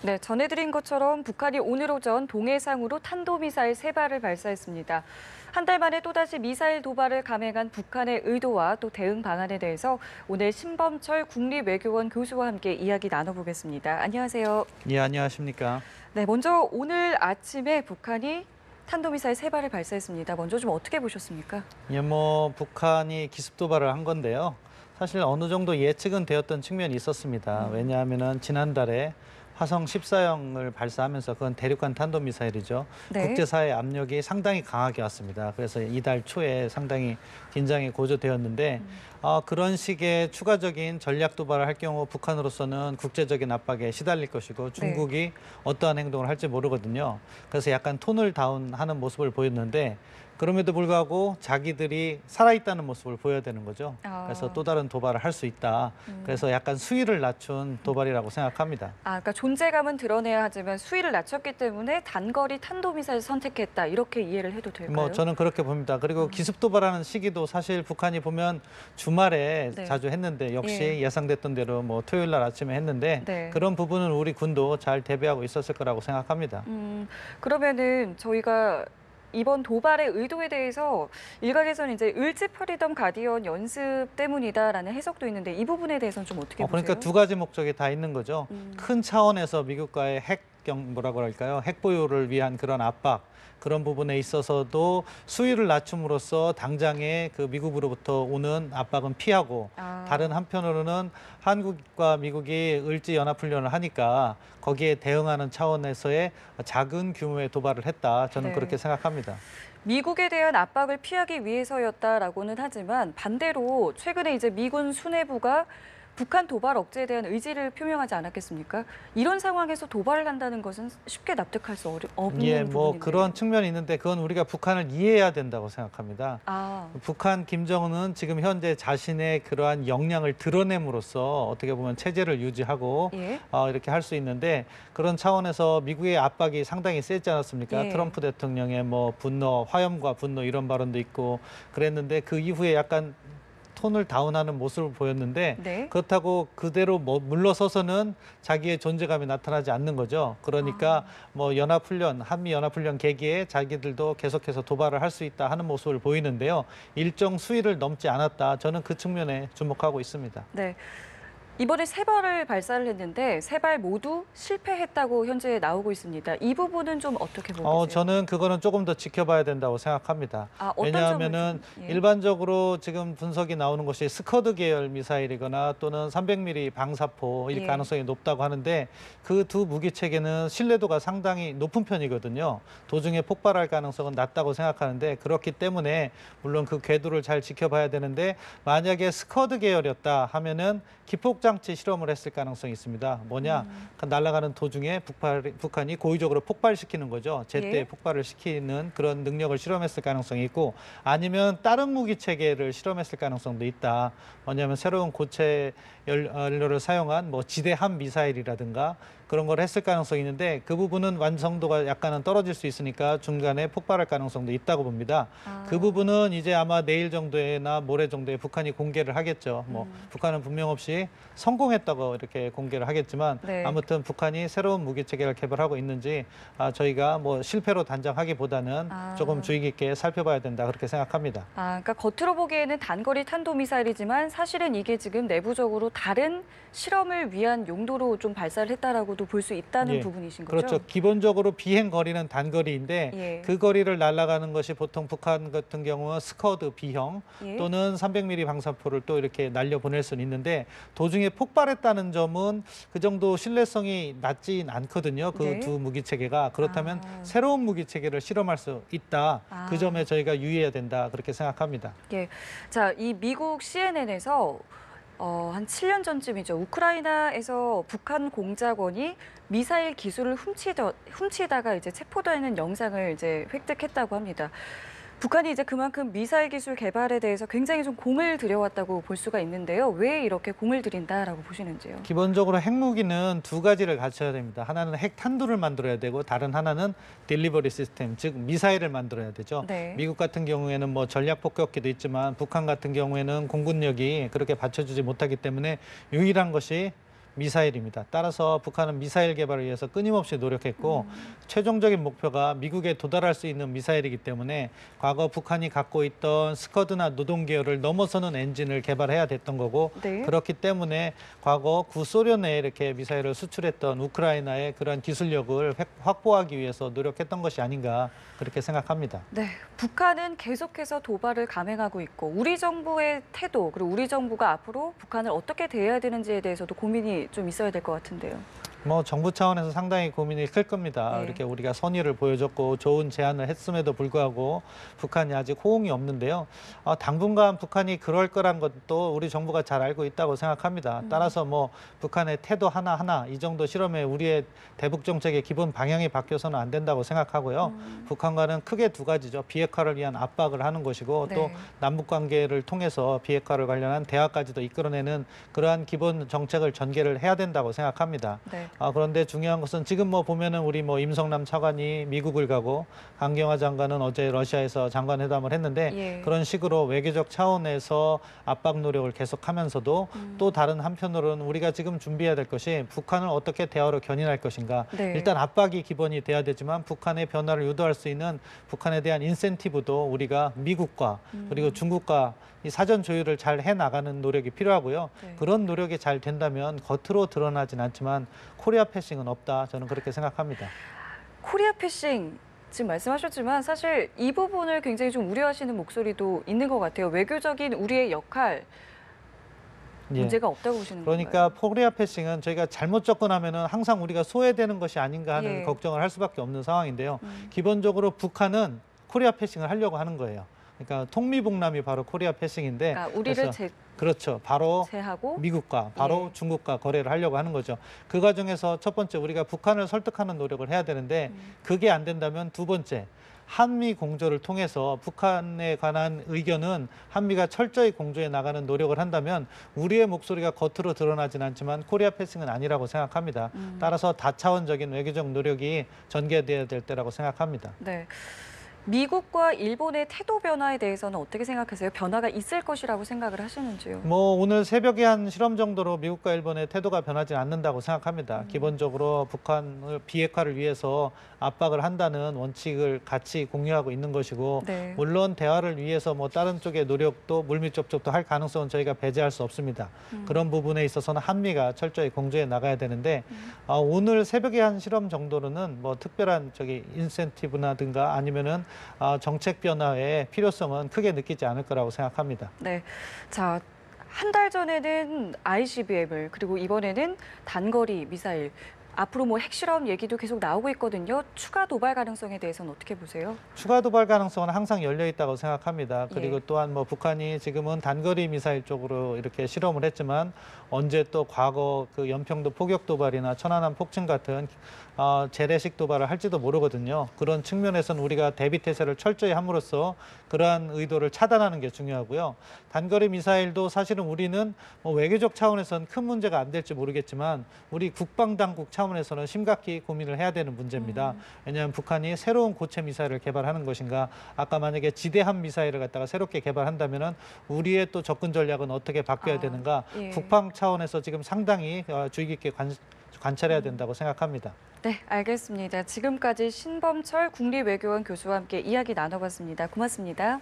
네, 전해드린 것처럼 북한이 오늘 오전 동해상으로 탄도미사일 3발을 발사했습니다. 한 달 만에 또다시 미사일 도발을 감행한 북한의 의도와 또 대응 방안에 대해서 오늘 신범철 국립외교원 교수와 함께 이야기 나눠보겠습니다. 안녕하세요. 예, 안녕하십니까. 네, 먼저 오늘 아침에 북한이 탄도미사일 3발을 발사했습니다. 먼저 좀 어떻게 보셨습니까? 예, 북한이 기습 도발을 한 건데요. 사실 어느 정도 예측은 되었던 측면이 있었습니다. 왜냐하면은 지난달에 화성 14형을 발사하면서 그건 대륙간 탄도미사일이죠. 네. 국제사회 압력이 상당히 강하게 왔습니다. 그래서 이달 초에 상당히 긴장이 고조되었는데 그런 식의 추가적인 전략 도발을 할 경우 북한으로서는 국제적인 압박에 시달릴 것이고 중국이 어떠한 행동을 할지 모르거든요. 그래서 약간 톤을 다운하는 모습을 보였는데 그럼에도 불구하고 자기들이 살아있다는 모습을 보여야 되는 거죠. 그래서 또 다른 도발을 할 수 있다. 그래서 약간 수위를 낮춘 도발이라고 생각합니다. 그러니까 존재감은 드러내야 하지만 수위를 낮췄기 때문에 단거리 탄도미사일 선택했다. 이렇게 이해를 해도 될까요? 저는 그렇게 봅니다. 그리고 기습 도발하는 시기도 사실 북한이 보면 주말에 네. 자주 했는데 역시 예상됐던 대로 토요일 날 아침에 했는데 그런 부분은 우리 군도 잘 대비하고 있었을 거라고 생각합니다. 그러면은 저희가 이번 도발의 의도에 대해서 일각에서는 이제 을지 프리덤 가디언 연습 때문이다라는 해석도 있는데 이 부분에 대해서는 좀 어떻게 보세요? 그러니까 두 가지 목적이 다 있는 거죠. 큰 차원에서 미국과의 뭐라고 할까요? 핵 보유를 위한 그런 압박, 그런 부분에 있어서도 수위를 낮춤으로써 당장의 그 미국으로부터 오는 압박은 피하고 다른 한편으로는 한국과 미국이 을지 연합훈련을 하니까 거기에 대응하는 차원에서의 작은 규모의 도발을 했다. 저는 그렇게 생각합니다. 미국에 대한 압박을 피하기 위해서였다라고는 하지만 반대로 최근에 이제 미군 수뇌부가 북한 도발 억제에 대한 의지를 표명하지 않았겠습니까? 이런 상황에서 도발을 한다는 것은 쉽게 납득할 수 없는 부분인데요. 그런 측면이 있는데 그건 우리가 북한을 이해해야 된다고 생각합니다. 북한 김정은은 지금 현재 자신의 그러한 역량을 드러냄으로써 어떻게 보면 체제를 유지하고 이렇게 할 수 있는데 그런 차원에서 미국의 압박이 상당히 세지 않았습니까? 트럼프 대통령의 분노, 화염과 분노 이런 발언도 있고 그랬는데 그 이후에 약간 톤을 다운하는 모습을 보였는데 그렇다고 그대로 물러서서는 자기의 존재감이 나타나지 않는 거죠. 그러니까 연합훈련, 한미연합훈련 계기에 자기들도 계속해서 도발을 할 수 있다 하는 모습을 보이는데요. 일정 수위를 넘지 않았다. 저는 그 측면에 주목하고 있습니다. 네. 이번에 3발을 발사를 했는데 3발 모두 실패했다고 현재 나오고 있습니다. 이 부분은 좀 어떻게 보고 계세요? 저는 그거는 조금 더 지켜봐야 된다고 생각합니다. 왜냐하면은 일반적으로 지금 분석이 나오는 것이 스커드 계열 미사일이거나 또는 300mm 방사포일 가능성이 높다고 하는데 그 두 무기 체계는 신뢰도가 상당히 높은 편이거든요. 도중에 폭발할 가능성은 낮다고 생각하는데 그렇기 때문에 물론 그 궤도를 잘 지켜봐야 되는데 만약에 스커드 계열이었다 하면은 기폭장치 실험을 했을 가능성이 있습니다. 날아가는 도중에 북한이 고의적으로 폭발시키는 거죠. 제때 폭발을 시키는 그런 능력을 실험했을 가능성이 있고 아니면 다른 무기 체계를 실험했을 가능성도 있다. 뭐냐면 새로운 고체 연료를 사용한 지대함 미사일이라든가 그런 걸 했을 가능성이 있는데 그 부분은 완성도가 약간은 떨어질 수 있으니까 중간에 폭발할 가능성도 있다고 봅니다. 그 부분은 이제 아마 내일 정도나 모레 정도에 북한이 공개를 하겠죠. 북한은 분명 없이 성공했다고 이렇게 공개를 하겠지만 아무튼 북한이 새로운 무기 체계를 개발하고 있는지 저희가 실패로 단정하기보다는 조금 주의 깊게 살펴봐야 된다 그렇게 생각합니다. 그러니까 겉으로 보기에는 단거리 탄도미사일이지만 사실은 이게 지금 내부적으로 다른 실험을 위한 용도로 좀 발사를 했다라고도 볼 수 있다는 부분이신 거죠? 그렇죠. 기본적으로 비행 거리는 단거리인데 그 거리를 날아가는 것이 보통 북한 같은 경우는 스커드 B형 또는 300mm 방사포를 또 이렇게 날려보낼 수는 있는데 도중에 폭발했다는 점은 그 정도 신뢰성이 낮진 않거든요. 그 두 무기 체계가. 그렇다면 새로운 무기 체계를 실험할 수 있다. 그 점에 저희가 유의해야 된다. 그렇게 생각합니다. 자, 이 미국 CNN에서 한 7년 전쯤이죠. 우크라이나에서 북한 공작원이 미사일 기술을 훔치다가 이제 체포되는 영상을 이제 획득했다고 합니다. 북한이 이제 그만큼 미사일 기술 개발에 대해서 굉장히 좀 공을 들여왔다고 볼 수가 있는데요. 왜 이렇게 공을 들인다라고 보시는지요? 기본적으로 핵무기는 두 가지를 갖춰야 됩니다. 하나는 핵 탄두를 만들어야 되고 다른 하나는 딜리버리 시스템, 즉 미사일을 만들어야 되죠. 미국 같은 경우에는 전략 폭격기도 있지만 북한 같은 경우에는 공군력이 그렇게 받쳐주지 못하기 때문에 유일한 것이 미사일입니다. 따라서 북한은 미사일 개발을 위해서 끊임없이 노력했고 최종적인 목표가 미국에 도달할 수 있는 미사일이기 때문에 과거 북한이 갖고 있던 스커드나 노동 계열을 넘어서는 엔진을 개발해야 됐던 거고 네. 그렇기 때문에 과거 구소련에 이렇게 미사일을 수출했던 우크라이나의 그런 기술력을 확보하기 위해서 노력했던 것이 아닌가 그렇게 생각합니다. 네, 북한은 계속해서 도발을 감행하고 있고 우리 정부의 태도 그리고 우리 정부가 앞으로 북한을 어떻게 대해야 되는지에 대해서도 고민이 좀 있어야 될 것 같은데요. 뭐 정부 차원에서 상당히 고민이 클 겁니다. 네. 이렇게 우리가 선의를 보여줬고 좋은 제안을 했음에도 불구하고 북한이 아직 호응이 없는데요. 당분간 북한이 그럴 거란 것도 우리 정부가 잘 알고 있다고 생각합니다. 따라서 뭐 북한의 태도 하나하나 이 정도 실험에 우리의 대북 정책의 기본 방향이 바뀌어서는 안 된다고 생각하고요. 북한과는 크게 두 가지죠. 비핵화를 위한 압박을 하는 것이고 네. 또 남북 관계를 통해서 비핵화를 관련한 대화까지도 이끌어내는 그러한 기본 정책을 전개를 해야 된다고 생각합니다. 네. 그런데 중요한 것은 지금 뭐 보면은 우리 뭐 임성남 차관이 미국을 가고 강경화 장관은 어제 러시아에서 장관 회담을 했는데 예. 그런 식으로 외교적 차원에서 압박 노력을 계속하면서도 또 다른 한편으로는 우리가 지금 준비해야 될 것이 북한을 어떻게 대화로 견인할 것인가. 네. 일단 압박이 기본이 돼야 되지만 북한의 변화를 유도할 수 있는 북한에 대한 인센티브도 우리가 미국과 그리고 중국과 이 사전 조율을 잘 해나가는 노력이 필요하고요. 네. 그런 노력이 잘 된다면 겉으로 드러나진 않지만 코리아 패싱은 없다. 저는 그렇게 생각합니다. 코리아 패싱 지금 말씀하셨지만 사실 이 부분을 굉장히 좀 우려하시는 목소리도 있는 것 같아요. 외교적인 우리의 역할 문제가 없다고 보시는 그러니까 건가요? 코리아 패싱은 저희가 잘못 접근하면은 항상 우리가 소외되는 것이 아닌가 하는 예. 걱정을 할 수밖에 없는 상황인데요. 기본적으로 북한은 코리아 패싱을 하려고 하는 거예요. 그러니까 통미북남이 바로 코리아 패싱인데 그러니까 우리를 그래서 그렇죠. 바로 제하고 미국과 바로 예. 중국과 거래를 하려고 하는 거죠. 그 과정에서 첫 번째 우리가 북한을 설득하는 노력을 해야 되는데 그게 안 된다면 두 번째 한미 공조를 통해서 북한에 관한 의견은 한미가 철저히 공조해 나가는 노력을 한다면 우리의 목소리가 겉으로 드러나진 않지만 코리아 패싱은 아니라고 생각합니다. 따라서 다차원적인 외교적 노력이 전개돼야 될 때라고 생각합니다. 네. 미국과 일본의 태도 변화에 대해서는 어떻게 생각하세요? 변화가 있을 것이라고 생각을 하시는지요? 뭐 오늘 새벽에 한 실험 정도로 미국과 일본의 태도가 변하지 않는다고 생각합니다. 기본적으로 북한을 비핵화를 위해서 압박을 한다는 원칙을 같이 공유하고 있는 것이고 네. 물론 대화를 위해서 뭐 다른 쪽의 노력도 물밑 접촉도 할 가능성은 저희가 배제할 수 없습니다. 그런 부분에 있어서는 한미가 철저히 공조해 나가야 되는데 오늘 새벽에 한 실험 정도로는 뭐 특별한 인센티브나든가 아니면은 정책 변화의 필요성은 크게 느끼지 않을 거라고 생각합니다. 네. 자, 한 달 전에는 ICBM을 그리고 이번에는 단거리 미사일 앞으로 뭐 핵실험 얘기도 계속 나오고 있거든요. 추가 도발 가능성에 대해서는 어떻게 보세요? 추가 도발 가능성은 항상 열려 있다고 생각합니다. 그리고 예. 또한 뭐 북한이 지금은 단거리 미사일 쪽으로 이렇게 실험을 했지만 언제 또 과거 그 연평도 포격 도발이나 천안함 폭침 같은 재래식 도발을 할지도 모르거든요. 그런 측면에서는 우리가 대비 태세를 철저히 함으로써 그러한 의도를 차단하는 게 중요하고요. 단거리 미사일도 사실은 우리는 뭐 외교적 차원에서는 큰 문제가 안 될지 모르겠지만 우리 국방당국 차원에서는 심각히 고민을 해야 되는 문제입니다. 왜냐하면 북한이 새로운 고체 미사일을 개발하는 것인가, 아까 만약에 지대함 미사일을 갖다가 새롭게 개발한다면은 우리의 또 접근 전략은 어떻게 바뀌어야 되는가, 예. 국방 차원에서 지금 상당히 주의 깊게 관찰해야 된다고 생각합니다. 네, 알겠습니다. 지금까지 신범철 국립외교원 교수와 함께 이야기 나눠봤습니다. 고맙습니다.